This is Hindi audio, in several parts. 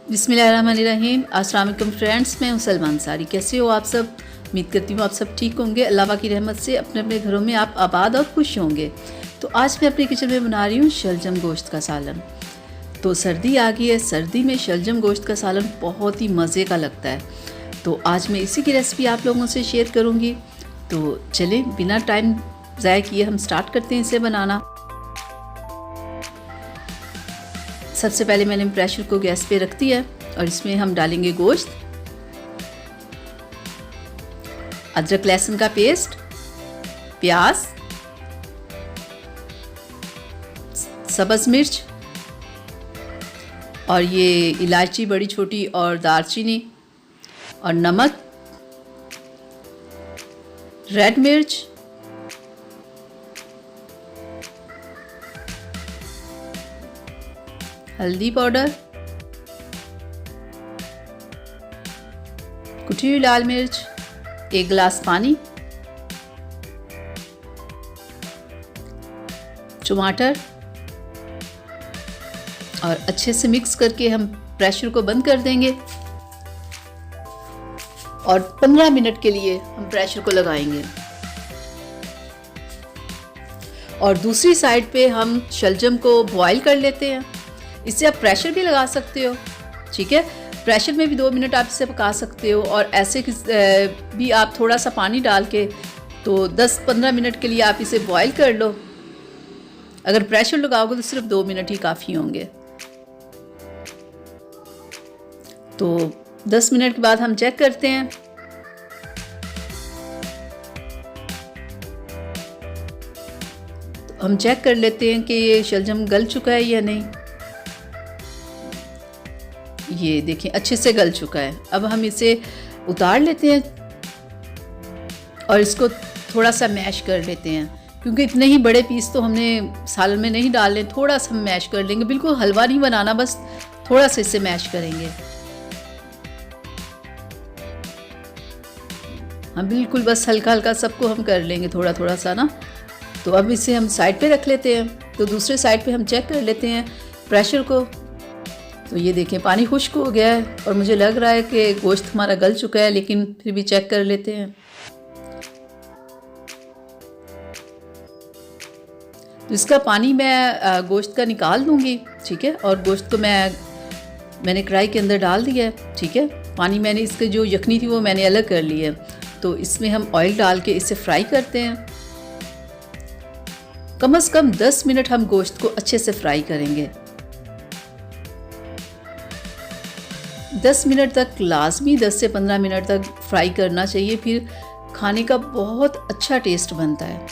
बिस्मिल्लाहिर्रहमानिर्रहीम। अस्सलाम वालेकुम फ्रेंड्स, मैं हूं सलमान सारी। कैसे हो आप सब? उम्मीद करती हूँ आप सब ठीक होंगे। अल्लाह पाक की रहमत से अपने अपने घरों में आप आबाद और खुश होंगे। तो आज मैं अपने किचन में बना रही हूँ शलजम गोश्त का सालन। तो सर्दी आ गई है, सर्दी में शलजम गोश्त का सालन बहुत ही मज़े का लगता है। तो आज मैं इसी की रेसिपी आप लोगों से शेयर करूँगी। तो चलें बिना टाइम ज़ाया किए हम स्टार्ट करते हैं इसे बनाना। सबसे पहले मैंने प्रेशर को गैस पे रख दिया और इसमें हम डालेंगे गोश्त, अदरक लहसुन का पेस्ट, प्याज, सब्ज़ मिर्च और ये इलायची बड़ी छोटी और दालचीनी और नमक, रेड मिर्च, हल्दी पाउडर, कुटी हुई लाल मिर्च, 1 गिलास पानी, टमाटर और अच्छे से मिक्स करके हम प्रेशर को बंद कर देंगे और 15 मिनट के लिए हम प्रेशर को लगाएंगे। और दूसरी साइड पे हम शलजम को बॉईल कर लेते हैं। इससे आप प्रेशर भी लगा सकते हो, ठीक है। प्रेशर में भी 2 मिनट आप इसे पका सकते हो और ऐसे भी आप थोड़ा सा पानी डाल के तो 10-15 मिनट के लिए आप इसे बॉईल कर लो। अगर प्रेशर लगाओगे तो सिर्फ 2 मिनट ही काफ़ी होंगे। तो 10 मिनट के बाद हम चेक करते हैं। तो हम चेक कर लेते हैं कि ये शलजम गल चुका है या नहीं। ये देखिए अच्छे से गल चुका है। अब हम इसे उतार लेते हैं और इसको थोड़ा सा मैश कर लेते हैं, क्योंकि इतने ही बड़े पीस तो हमने सालन में नहीं डालने। थोड़ा सा मैश कर लेंगे, बिल्कुल हलवा नहीं बनाना, बस थोड़ा सा इसे मैश करेंगे। हम बिल्कुल बस हल्का हल्का सबको हम कर लेंगे थोड़ा थोड़ा सा ना। तो अब इसे हम साइड पे रख लेते हैं। तो दूसरे साइड पे हम चेक कर लेते हैं प्रेशर को। तो ये देखें पानी खुश्क हो गया है और मुझे लग रहा है कि गोश्त हमारा गल चुका है, लेकिन फिर भी चेक कर लेते हैं। तो इसका पानी मैं गोश्त का निकाल दूंगी, ठीक है। और गोश्त को मैंने कढ़ाई के अंदर डाल दिया है, ठीक है। पानी मैंने इसके जो यखनी थी वो मैंने अलग कर ली है। तो इसमें हम ऑयल डाल के इसे फ्राई करते हैं। कम से कम 10 मिनट हम गोश्त को अच्छे से फ्राई करेंगे। 10 मिनट तक लाजमी, 10 से 15 मिनट तक फ्राई करना चाहिए, फिर खाने का बहुत अच्छा टेस्ट बनता है।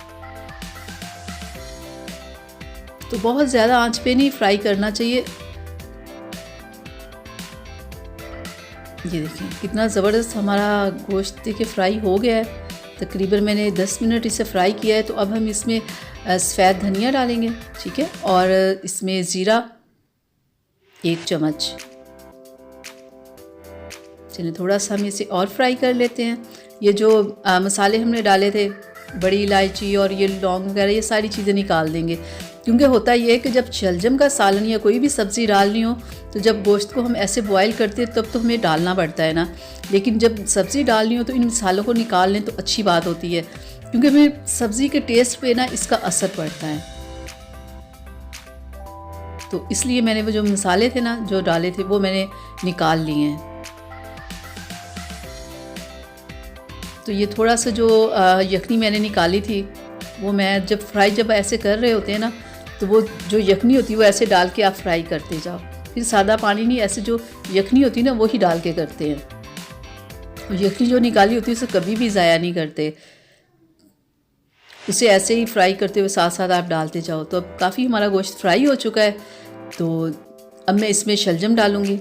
तो बहुत ज़्यादा आंच पे नहीं फ्राई करना चाहिए। ये देखिए कितना ज़बरदस्त हमारा गोश्त देखिए फ्राई हो गया है। तकरीबन मैंने 10 मिनट इसे फ्राई किया है। तो अब हम इसमें सफ़ेद धनिया डालेंगे, ठीक है। और इसमें ज़ीरा 1 चम्मच। चलिए थोड़ा सा हम इसे और फ्राई कर लेते हैं। ये जो मसाले हमने डाले थे, बड़ी इलायची और ये लौंग वगैरह, ये सारी चीज़ें निकाल देंगे। क्योंकि होता ये है कि जब शलजम का सालन या कोई भी सब्ज़ी डालनी हो तो जब गोश्त को हम ऐसे बॉईल करते हैं तब तो हमें डालना पड़ता है ना, लेकिन जब सब्ज़ी डालनी हो तो इन मसालों को निकाल लें तो अच्छी बात होती है, क्योंकि हमें सब्ज़ी के टेस्ट पे ना इसका असर पड़ता है। तो इसलिए मैंने वो जो मसाले थे ना जो डाले थे वो मैंने निकाल लिए हैं। तो ये थोड़ा सा जो यखनी मैंने निकाली थी वो मैं जब ऐसे कर रहे होते हैं ना, तो वो जो यखनी होती है वो ऐसे डाल के आप फ्राई करते जाओ। फिर सादा पानी नहीं, ऐसे जो यखनी होती है ना वो ही डाल के करते हैं। तो यखनी जो निकाली होती है उसे कभी भी ज़ाया नहीं करते, उसे ऐसे ही फ्राई करते हुए साथ साथ आप डालते जाओ। तो अब काफ़ी हमारा गोश्त फ्राई हो चुका है। तो अब मैं इसमें शलजम डालूँगी।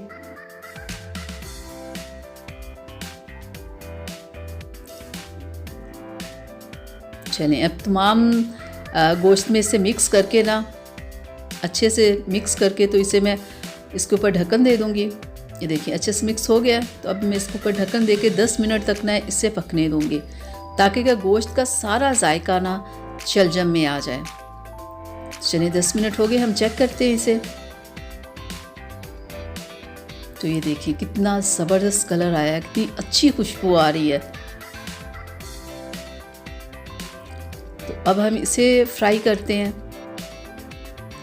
चलें अब तमाम गोश्त में इसे मिक्स करके ना अच्छे से मिक्स करके, तो इसे मैं इसके ऊपर ढक्कन दे दूँगी। ये देखिए अच्छे से मिक्स हो गया। तो अब मैं इसके ऊपर ढक्कन दे के 10 मिनट तक ना इसे पकने दूँगी, ताकि क्या गोश्त का सारा जायका ना शलजम में आ जाए। चलिए 10 मिनट हो गए, हम चेक करते हैं इसे। तो ये देखिए कितना ज़बरदस्त कलर आया है, कितनी अच्छी खुशबू आ रही है। तो अब हम इसे फ्राई करते हैं।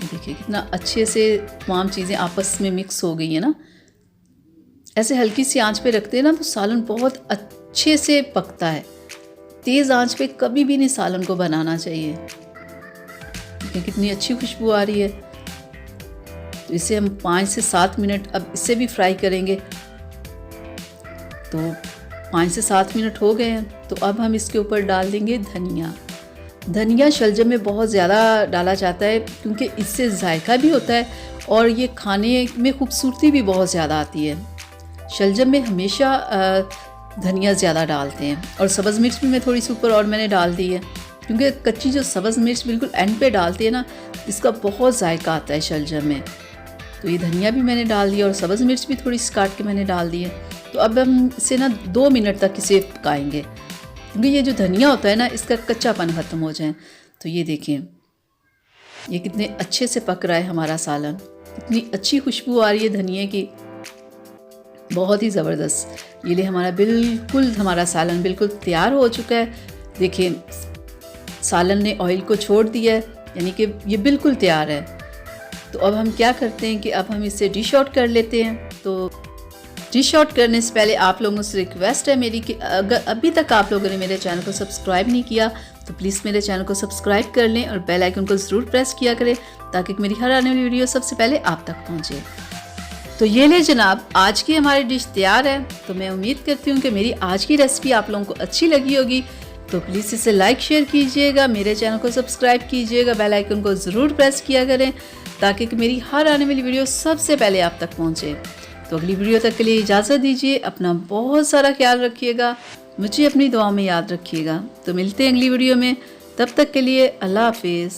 देखिए कितना अच्छे से तमाम चीज़ें आपस में मिक्स हो गई हैं ना। ऐसे हल्की सी आंच पे रखते हैं ना तो सालन बहुत अच्छे से पकता है। तेज़ आंच पे कभी भी नहीं सालन को बनाना चाहिए। देखिए कितनी अच्छी खुशबू आ रही है। तो इसे हम 5 से 7 मिनट अब इसे भी फ्राई करेंगे। तो 5 से 7 मिनट हो गए हैं। तो अब हम इसके ऊपर डाल देंगे धनिया। धनिया शलजम में बहुत ज़्यादा डाला जाता है क्योंकि इससे जायका भी होता है और ये खाने में खूबसूरती भी बहुत ज़्यादा आती है। शलजम में हमेशा धनिया ज़्यादा डालते हैं और सब्ज़ मिर्च भी मैं थोड़ी सी ऊपर और मैंने डाल दी है क्योंकि कच्ची जो सब्ज़ मिर्च बिल्कुल एंड पे डालते हैं ना, इसका बहुत जायका आता है शलजम में। तो ये धनिया भी मैंने डाल दिया और सब्ज़ मिर्च भी थोड़ी सी काट के मैंने डाल दी है। तो अब हम इसे ना 2 मिनट तक इसे पकाएंगे क्योंकि ये जो धनिया होता है ना, इसका कच्चापन ख़त्म हो जाए। तो ये देखें ये कितने अच्छे से पक रहा है हमारा सालन, कितनी अच्छी खुशबू आ रही है धनिया की, बहुत ही ज़बरदस्त। ये ले हमारा सालन बिल्कुल तैयार हो चुका है। देखिए सालन ने ऑयल को छोड़ दिया है, यानी कि ये बिल्कुल तैयार है। तो अब हम क्या करते हैं कि अब हम इसे डिश आउट कर लेते हैं। तो डिश आउट करने से पहले आप लोगों से रिक्वेस्ट है मेरी कि अगर अभी तक आप लोगों ने मेरे चैनल को सब्सक्राइब नहीं किया तो प्लीज़ मेरे चैनल को सब्सक्राइब कर लें और बेल आइकन को ज़रूर प्रेस किया करें ताकि मेरी हर आने वाली वीडियो सबसे पहले आप तक पहुँचे। तो ये ले जनाब, आज की हमारी डिश तैयार है। तो मैं उम्मीद करती हूँ कि मेरी आज की रेसिपी आप लोगों को अच्छी लगी होगी। तो प्लीज़ इसे लाइक शेयर कीजिएगा, मेरे चैनल को सब्सक्राइब कीजिएगा, बेल आइकन को ज़रूर प्रेस किया करें ताकि मेरी हर आने वाली वीडियो सबसे पहले आप तक पहुँचे। तो अगली वीडियो तक के लिए इजाज़त दीजिए। अपना बहुत सारा ख्याल रखिएगा, मुझे अपनी दुआ में याद रखिएगा। तो मिलते हैं अगली वीडियो में, तब तक के लिए अल्लाह हाफिज़।